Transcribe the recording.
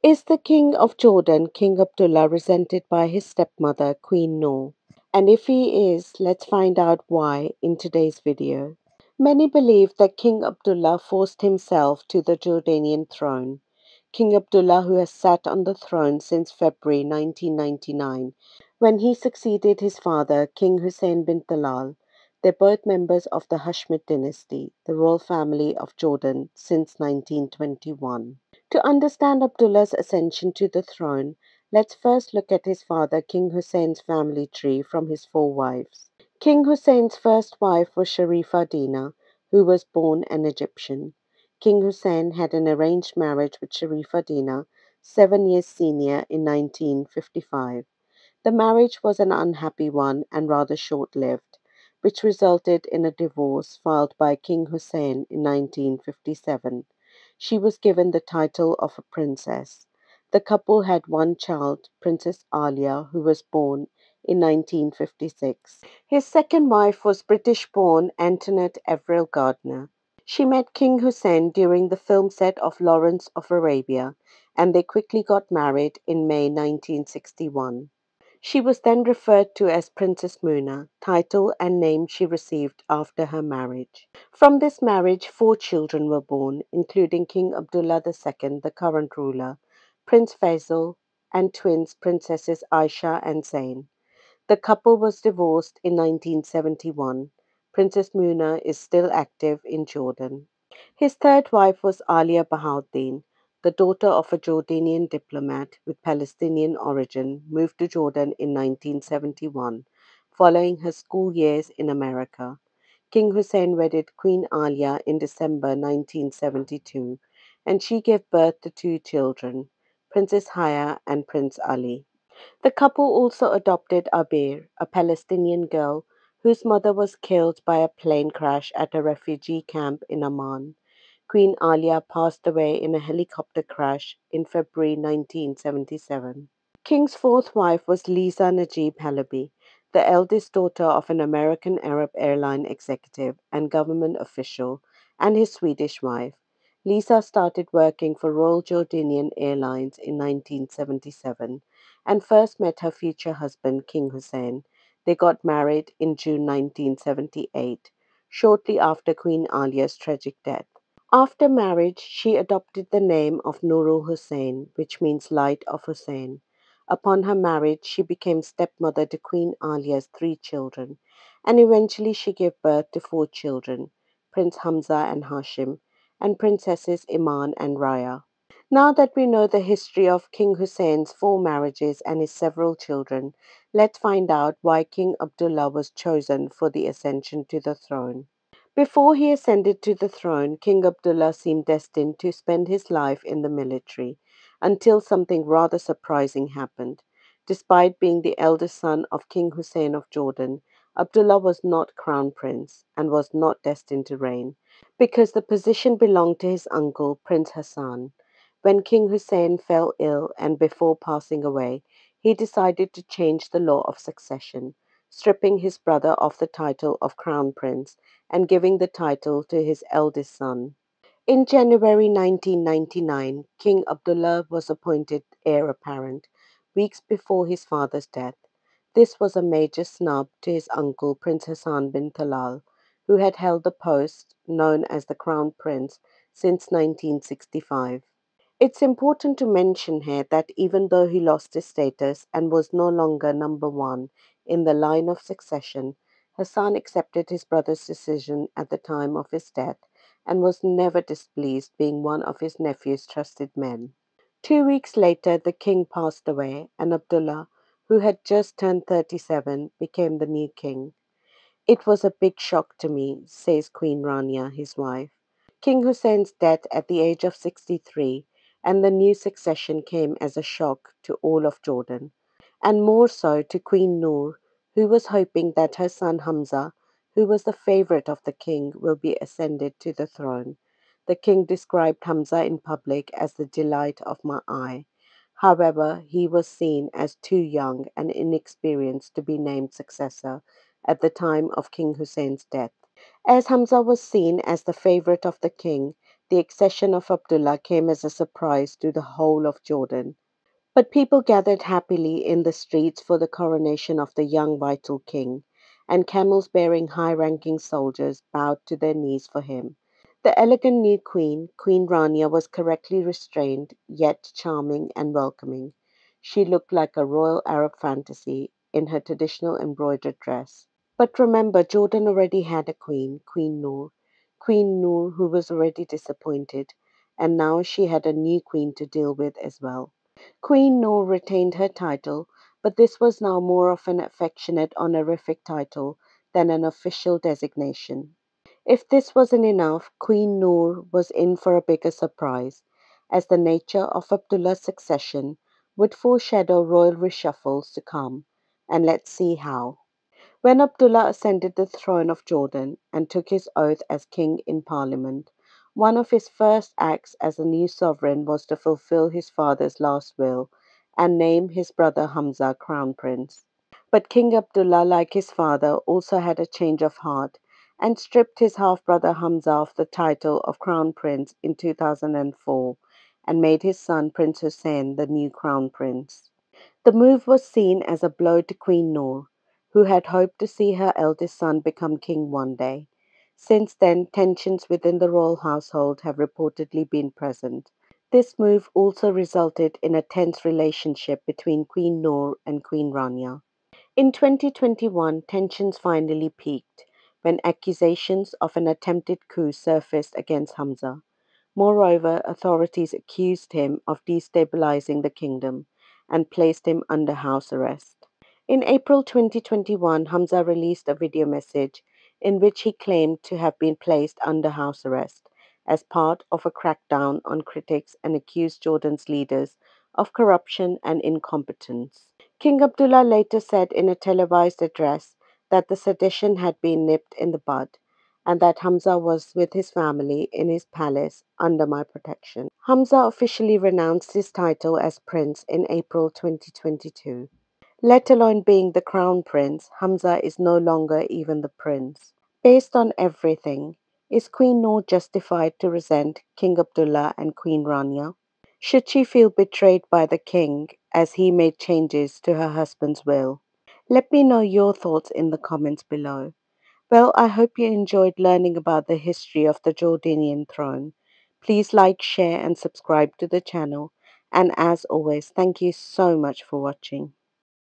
Is the king of Jordan, King Abdullah, resented by his stepmother, Queen Noor? And if he is, let's find out why in today's video. Many believe that King Abdullah forced himself to the Jordanian throne. King Abdullah, who has sat on the throne since February 1999, when he succeeded his father, King Hussein bin Talal. They're both members of the Hashemite dynasty, the royal family of Jordan, since 1921. To understand Abdullah's ascension to the throne, let's first look at his father, King Hussein's family tree from his four wives. King Hussein's first wife was Sharifa Dina, who was born an Egyptian. King Hussein had an arranged marriage with Sharifa Dina, 7 years senior, in 1955. The marriage was an unhappy one and rather short lived, which resulted in a divorce filed by King Hussein in 1957. She was given the title of a princess. The couple had one child, Princess Alia, who was born in 1956. His second wife was British born Antoinette Avril Gardner. She met King Hussein during the film set of Lawrence of Arabia, and they quickly got married in May 1961. She was then referred to as Princess Muna, title and name she received after her marriage. From this marriage, four children were born, including King Abdullah II, the current ruler, Prince Faisal, and twins Princesses Aisha and Zain. The couple was divorced in 1971. Princess Muna is still active in Jordan. His third wife was Alia Bahauddin, the daughter of a Jordanian diplomat with Palestinian origin, moved to Jordan in 1971, following her school years in America. King Hussein wedded Queen Alia in December 1972, and she gave birth to two children, Princess Haya and Prince Ali. The couple also adopted Abir, a Palestinian girl whose mother was killed by a plane crash at a refugee camp in Amman. Queen Alia passed away in a helicopter crash in February 1977. King's fourth wife was Lisa Najib Halabi, the eldest daughter of an American Arab airline executive and government official, and his Swedish wife. Lisa started working for Royal Jordanian Airlines in 1977 and first met her future husband, King Hussein. They got married in June 1978, shortly after Queen Alia's tragic death. After marriage, she adopted the name of Nurul Hussein, which means light of Hussein. Upon her marriage, she became stepmother to Queen Alia's three children, and eventually she gave birth to four children, Prince Hamza and Hashim, and Princesses Iman and Raya. Now that we know the history of King Hussein's four marriages and his several children, let's find out why King Abdullah was chosen for the ascension to the throne. Before he ascended to the throne, King Abdullah seemed destined to spend his life in the military until something rather surprising happened. Despite being the eldest son of King Hussein of Jordan, Abdullah was not crown prince and was not destined to reign because the position belonged to his uncle, Prince Hassan. When King Hussein fell ill and before passing away, he decided to change the law of succession, stripping his brother of the title of crown prince and giving the title to his eldest son. In January 1999, King Abdullah was appointed heir apparent, weeks before his father's death. This was a major snub to his uncle, Prince Hassan bin Talal, who had held the post known as the Crown Prince since 1965. It's important to mention here that even though he lost his status and was no longer number one in the line of succession, Hassan accepted his brother's decision at the time of his death and was never displeased being one of his nephew's trusted men. 2 weeks later, the king passed away, and Abdullah, who had just turned 37, became the new king. It was a big shock to me, says Queen Rania, his wife. King Hussein's death at the age of 63 and the new succession came as a shock to all of Jordan, and more so to Queen Noor, who was hoping that her son Hamza, who was the favorite of the king, will be ascended to the throne. The king described Hamza in public as the delight of my eye. However, he was seen as too young and inexperienced to be named successor at the time of King Hussein's death. As Hamza was seen as the favorite of the king, the accession of Abdullah came as a surprise to the whole of Jordan. But people gathered happily in the streets for the coronation of the young vital king, and camels bearing high ranking soldiers bowed to their knees for him. The elegant new queen, Queen Rania, was correctly restrained, yet charming and welcoming. She looked like a royal Arab fantasy in her traditional embroidered dress. But remember, Jordan already had a queen, Queen Noor, who was already disappointed, and now she had a new queen to deal with as well. Queen Noor retained her title, but this was now more of an affectionate honorific title than an official designation. If this wasn't enough, Queen Noor was in for a bigger surprise, as the nature of Abdullah's succession would foreshadow royal reshuffles to come, and let's see how. When Abdullah ascended the throne of Jordan and took his oath as king in parliament, one of his first acts as a new sovereign was to fulfill his father's last will and name his brother Hamza crown prince. But King Abdullah, like his father, also had a change of heart and stripped his half brother Hamza of the title of crown prince in 2004 and made his son Prince Hussein the new crown prince. The move was seen as a blow to Queen Noor, who had hoped to see her eldest son become king one day. Since then, tensions within the royal household have reportedly been present. This move also resulted in a tense relationship between Queen Noor and Queen Rania. In 2021, tensions finally peaked when accusations of an attempted coup surfaced against Hamza. Moreover, authorities accused him of destabilizing the kingdom and placed him under house arrest. In April 2021, Hamza released a video message in which he claimed to have been placed under house arrest as part of a crackdown on critics and accused Jordan's leaders of corruption and incompetence. King Abdullah later said in a televised address that the sedition had been nipped in the bud and that Hamza was with his family in his palace under my protection. Hamza officially renounced his title as prince in April 2022. Let alone being the crown prince, Hamza is no longer even the prince. Based on everything, is Queen Noor justified to resent King Abdullah and Queen Rania? Should she feel betrayed by the king as he made changes to her husband's will? Let me know your thoughts in the comments below. Well, I hope you enjoyed learning about the history of the Jordanian throne. Please like, share, and subscribe to the channel. And as always, thank you so much for watching.